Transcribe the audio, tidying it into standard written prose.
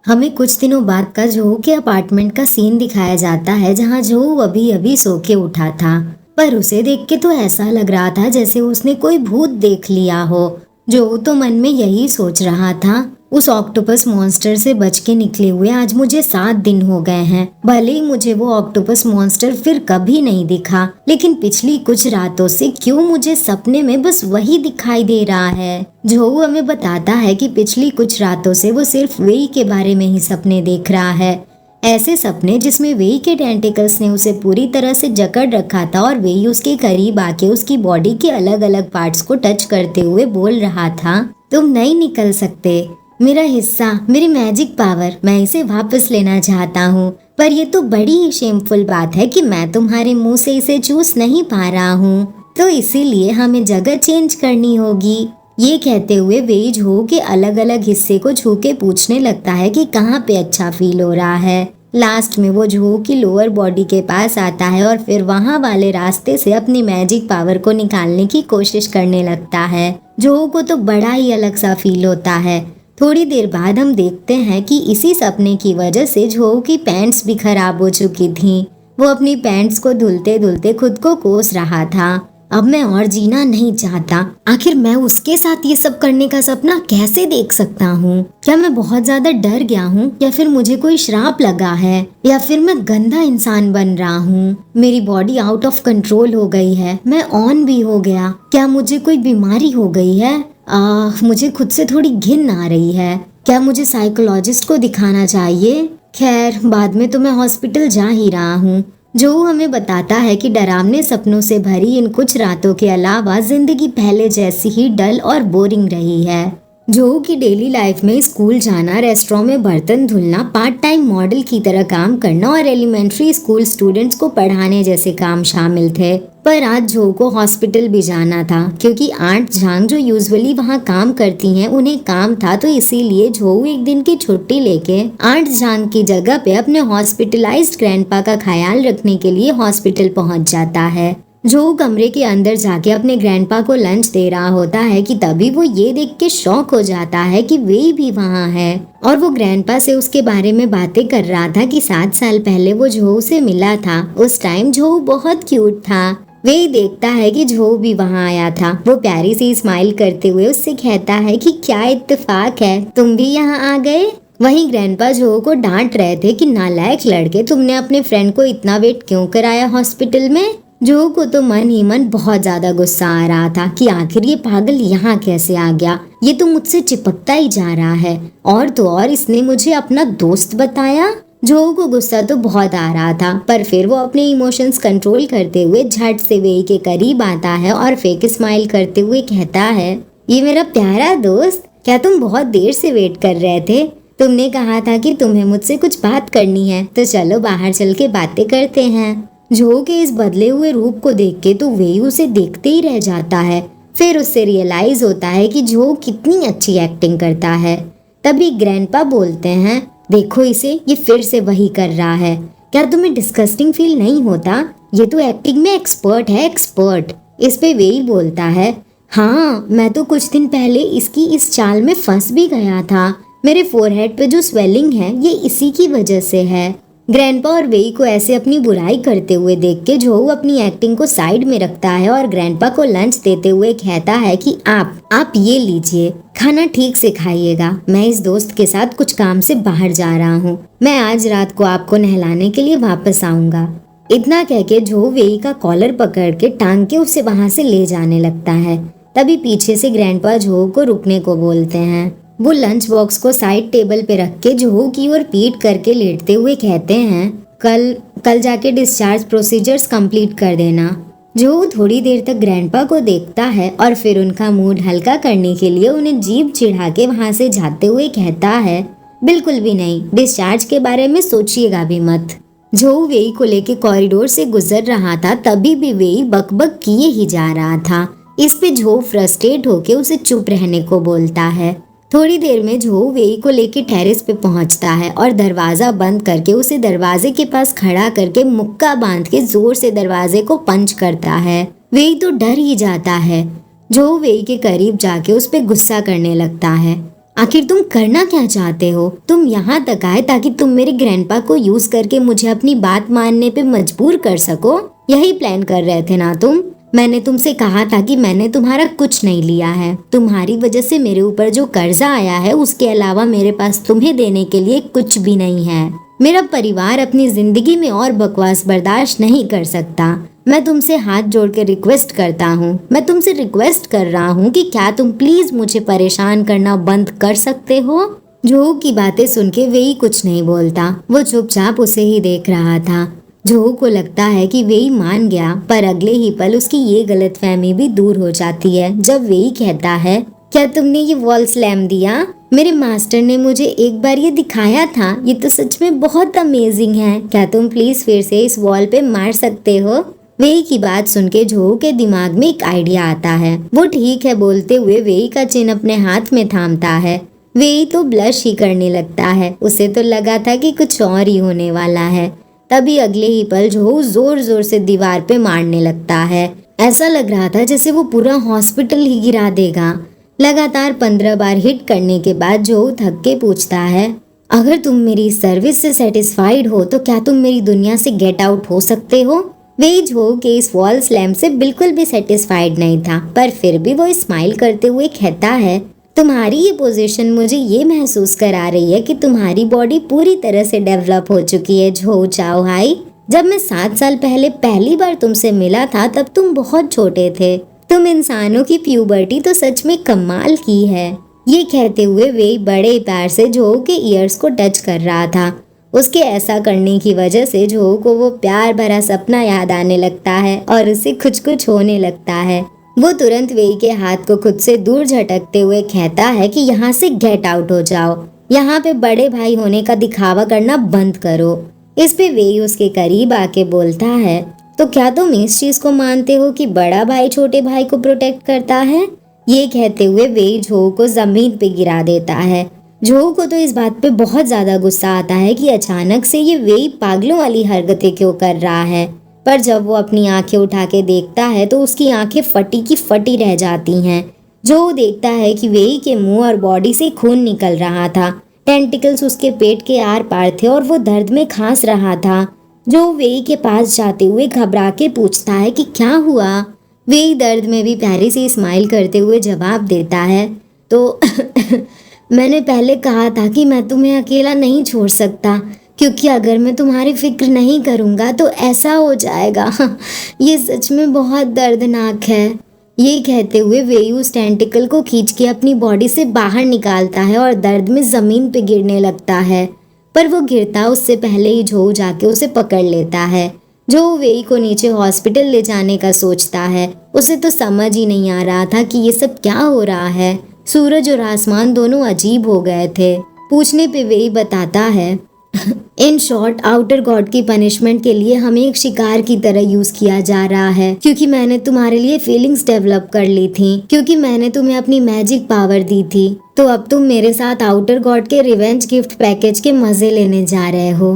हमें कुछ दिनों बाद का जोहू के अपार्टमेंट का सीन दिखाया जाता है जहां जोहू अभी अभी सो के उठा था। पर उसे देख के तो ऐसा लग रहा था जैसे उसने कोई भूत देख लिया हो। जोहू तो मन में यही सोच रहा था, उस ऑक्टोपस मॉन्स्टर से बच के निकले हुए आज मुझे 7 दिन हो गए हैं। भले ही मुझे वो ऑक्टोपस मॉन्स्टर फिर कभी नहीं दिखा, लेकिन पिछली कुछ रातों से क्यों मुझे सपने में बस वही दिखाई दे रहा है। जोहू हमें बताता है कि पिछली कुछ रातों से वो सिर्फ वेई के बारे में ही सपने देख रहा है। ऐसे सपने जिसमें वेई के टेंटिकल्स ने उसे पूरी तरह से जकड़ रखा था और वेई उसके करीब आके उसकी बॉडी के अलग अलग पार्ट्स को टच करते हुए बोल रहा था, तुम नहीं निकल सकते, मेरा हिस्सा, मेरी मैजिक पावर, मैं इसे वापस लेना चाहता हूँ। पर ये तो बड़ी ही शेमफुल बात है कि मैं तुम्हारे मुंह से इसे चूस नहीं पा रहा हूँ, तो इसीलिए हमें जगह चेंज करनी होगी। ये कहते हुए वेई जोहू के अलग अलग हिस्से को छू के पूछने लगता है कि कहाँ पे अच्छा फील हो रहा है। लास्ट में वो जोहू की लोअर बॉडी के पास आता है और फिर वहाँ वाले रास्ते से अपनी मैजिक पावर को निकालने की कोशिश करने लगता है। जोहू को तो बड़ा ही अलग सा फील होता है। थोड़ी देर बाद हम देखते हैं कि इसी सपने की वजह से जोहू की पैंट्स भी खराब हो चुकी थीं। वो अपनी पैंट्स को धुलते धुलते खुद को कोस रहा था। अब मैं और जीना नहीं चाहता। आखिर मैं उसके साथ ये सब करने का सपना कैसे देख सकता हूँ? क्या मैं बहुत ज्यादा डर गया हूँ, या फिर मुझे कोई श्राप लगा है, या फिर मैं गंदा इंसान बन रहा हूँ? मेरी बॉडी आउट ऑफ कंट्रोल हो गई है, मैं ऑन भी हो गया। क्या मुझे कोई बीमारी हो गई है? मुझे खुद से थोड़ी घिन आ रही है। क्या मुझे साइकोलॉजिस्ट को दिखाना चाहिए? खैर, बाद में तो मैं हॉस्पिटल जा ही रहा हूँ। जोहू हमें बताता है कि डरावने सपनों से भरी इन कुछ रातों के अलावा जिंदगी पहले जैसी ही डल और बोरिंग रही है। जोहू की डेली लाइफ में स्कूल जाना, रेस्टोरेंट में बर्तन धुलना, पार्ट टाइम मॉडल की तरह काम करना और एलिमेंट्री स्कूल स्टूडेंट्स को पढ़ाने जैसे काम शामिल थे। पर आज जोहू को हॉस्पिटल भी जाना था, क्योंकि आंट झांग जो यूजुअली वहाँ काम करती हैं उन्हें काम था, तो इसीलिए जोहू एक दिन की छुट्टी लेके आंट झांग की जगह पे अपने हॉस्पिटलाइज्ड ग्रैंडपा का ख्याल रखने के लिए हॉस्पिटल पहुँच जाता है। जोहू कमरे के अंदर जाके अपने ग्रैंडपा को लंच दे रहा होता है कि तभी वो ये देख के शॉक हो जाता है कि वेई भी वहाँ है, और वो ग्रैंडपा से उसके बारे में बातें कर रहा था कि 7 साल पहले वो जोहू से मिला था। उस टाइम जोहू बहुत क्यूट था। वेई देखता है कि जोहू भी वहाँ आया था। वो प्यारी सी स्माइल करते हुए उससे कहता है कि क्या इत्तेफाक है, तुम भी यहाँ आ गए। वहीं ग्रैंडपा जोहू को डांट रहे थे कि नालायक लड़के, तुमने अपने फ्रेंड को इतना वेट क्यों कराया हॉस्पिटल में। जोहू को तो मन ही मन बहुत ज्यादा गुस्सा आ रहा था कि आखिर ये पागल यहाँ कैसे आ गया, ये तो मुझसे चिपकता ही जा रहा है, और तो और इसने मुझे अपना दोस्त बताया। जोहू को गुस्सा तो बहुत आ रहा था, पर फिर वो अपने इमोशंस कंट्रोल करते हुए झट से वेई के करीब आता है और फेक स्माइल करते हुए कहता है, ये मेरा प्यारा दोस्त, क्या तुम बहुत देर से वेट कर रहे थे? तुमने कहा था कि तुम्हें मुझसे कुछ बात करनी है, तो चलो बाहर चल के बातें करते हैं। जोहू के इस बदले हुए रूप को देख के तो वेई उसे देखते ही रह जाता है। फिर उससे रियलाइज होता है कि जोहू कितनी अच्छी एक्टिंग करता है। तभी ग्रैंडपा बोलते हैं, देखो इसे, ये फिर से वही कर रहा है। क्या तुम्हें डिस्गस्टिंग फील नहीं होता? ये तो एक्टिंग में एक्सपर्ट है, एक्सपर्ट। इस पे वेई बोलता है, हाँ, मैं तो कुछ दिन पहले इसकी इस चाल में फंस भी गया था। मेरे फोरहेड पे जो स्वेलिंग है ये इसी की वजह से है। ग्रैंडपा और वेई को ऐसे अपनी बुराई करते हुए देख के जोहू अपनी एक्टिंग को साइड में रखता है और ग्रैंडपा को लंच देते हुए कहता है कि आप ये लीजिए, खाना ठीक से खाइएगा। मैं इस दोस्त के साथ कुछ काम से बाहर जा रहा हूँ। मैं आज रात को आपको नहलाने के लिए वापस आऊंगा। इतना कह के जोहू वेई का कॉलर पकड़ के टांग के उसे वहाँ से ले जाने लगता है। तभी पीछे से ग्रैंडपा जोहू को रुकने को बोलते हैं। वो लंच बॉक्स को साइड टेबल पे रख के जोहू की ओर पीठ करके लेटते हुए कहते हैं, कल जाके डिस्चार्ज प्रोसीजर्स कंप्लीट कर देना। जोहू थोड़ी देर तक ग्रैंडपा को देखता है और फिर उनका मूड हल्का करने के लिए उन्हें जीभ चिढ़ा के वहाँ से जाते हुए कहता है, बिल्कुल भी नहीं, डिस्चार्ज के बारे में सोचिएगा भी मत। जोहू वेई को लेके कॉरिडोर से गुजर रहा था, तभी भी वेई बकबक किए ही जा रहा था। इस पे जोहू फ्रस्ट्रेट होके उसे चुप रहने को बोलता है। थोड़ी देर में जोहू वेई को लेके टेरेस पे पहुंचता है और दरवाजा बंद करके उसे दरवाजे के पास खड़ा करके मुक्का बांध के जोर से दरवाजे को पंच करता है। वेई तो डर ही जाता है। जोहू वेई के करीब जाके उस पे गुस्सा करने लगता है, आखिर तुम करना क्या चाहते हो? तुम यहाँ तक आए ताकि तुम मेरे ग्रैंडपा को यूज करके मुझे अपनी बात मानने पे मजबूर कर सको? यही प्लान कर रहे थे ना तुम? मैंने तुमसे कहा था कि मैंने तुम्हारा कुछ नहीं लिया है। तुम्हारी वजह से मेरे ऊपर जो कर्जा आया है उसके अलावा मेरे पास तुम्हें देने के लिए कुछ भी नहीं है। मेरा परिवार अपनी जिंदगी में और बकवास बर्दाश्त नहीं कर सकता। मैं तुमसे हाथ जोड़ के रिक्वेस्ट करता हूँ, मैं तुमसे रिक्वेस्ट कर रहा हूँ कि क्या तुम प्लीज मुझे परेशान करना बंद कर सकते हो? जोहू की बातें सुन के वेई कुछ नहीं बोलता। वो चुपचाप उसे ही देख रहा था। जोहू को लगता है कि वेई मान गया, पर अगले ही पल उसकी ये गलतफहमी भी दूर हो जाती है जब वेई कहता है, क्या तुमने ये वॉल स्लैम दिया? मेरे मास्टर ने मुझे एक बार ये दिखाया था। ये तो सच में बहुत अमेजिंग है। क्या तुम प्लीज फिर से इस वॉल पे मार सकते हो? वेई की बात सुन के जोहू के दिमाग में एक आइडिया आता है। वो ठीक है बोलते हुए वेई का चिन्ह अपने हाथ में थामता है। वेई तो ब्लश ही करने लगता है। उसे तो लगा था कि कुछ और ही होने वाला है। तभी अगले ही पल जोहू जोर जोर से दीवार पे मारने लगता है। ऐसा लग रहा था जैसे वो पूरा हॉस्पिटल ही गिरा देगा। लगातार 15 बार हिट करने के बाद जोहू थक के पूछता है, अगर तुम मेरी सर्विस से सेटिस्फाइड हो तो क्या तुम मेरी दुनिया से गेट आउट हो सकते हो? वेई जोहू के इस वॉल स्लैम से बिल्कुल भी सेटिस्फाइड नहीं था, पर फिर भी वो स्माइल करते हुए कहता है, तुम्हारी ये पोजीशन मुझे ये महसूस करा रही है कि तुम्हारी बॉडी पूरी तरह से डेवलप हो चुकी है जोहू चाओ हाई। जब मैं 7 साल पहले पहली बार तुमसे मिला था तब तुम बहुत छोटे थे। तुम इंसानों की प्यूबर्टी तो सच में कमाल की है। ये कहते हुए वेई बड़े प्यार से जोहू के ईयर्स को टच कर रहा था। उसके ऐसा करने की वजह से जोहू को वो प्यार भरा सपना याद आने लगता है और उसे कुछ होने लगता है। वो तुरंत वेई के हाथ को खुद से दूर झटकते हुए कहता है कि यहाँ से गेट आउट हो जाओ। यहाँ पे बड़े भाई होने का दिखावा करना बंद करो। इस पे वेई उसके करीब आके बोलता है, तो क्या तुम इस चीज को मानते हो कि बड़ा भाई छोटे भाई को प्रोटेक्ट करता है? ये कहते हुए वेई जोहू को जमीन पे गिरा देता है। जोहू को तो इस बात पे बहुत ज्यादा गुस्सा आता है कि अचानक से ये वेई पागलों वाली हरकतें क्यों कर रहा है। पर जब वो अपनी आंखें उठा के देखता है तो उसकी आंखें फटी की फटी रह जाती हैं। जोहू देखता है कि वेई के मुंह और बॉडी से खून निकल रहा था। टेंटिकल्स उसके पेट के आर पार थे और वो दर्द में खांस रहा था। जो वेई के पास जाते हुए घबरा के पूछता है कि क्या हुआ? वेई दर्द में भी प्यारी सी स्माइल करते हुए जवाब देता है, तो मैंने पहले कहा था कि मैं तुम्हें अकेला नहीं छोड़ सकता, क्योंकि अगर मैं तुम्हारी फिक्र नहीं करूँगा तो ऐसा हो जाएगा। ये सच में बहुत दर्दनाक है। ये कहते हुए वेई उस टेंटिकल को खींच के अपनी बॉडी से बाहर निकालता है और दर्द में जमीन पे गिरने लगता है। पर वो गिरता उससे पहले ही जोहू जाके उसे पकड़ लेता है। जोहू वेई को नीचे हॉस्पिटल ले जाने का सोचता है। उसे तो समझ ही नहीं आ रहा था कि ये सब क्या हो रहा है। सूरज और आसमान दोनों अजीब हो गए थे। पूछने पे वेई बताता है, इन शॉर्ट आउटर गॉड की पनिशमेंट के लिए हमें एक शिकार की तरह यूज किया जा रहा है, क्योंकि मैंने तुम्हारे लिए फीलिंग्स डेवलप कर ली थी, क्योंकि मैंने तुम्हें अपनी मैजिक पावर दी थी। तो अब तुम मेरे साथ आउटर गॉड के रिवेंज गिफ्ट पैकेज के मजे लेने जा रहे हो।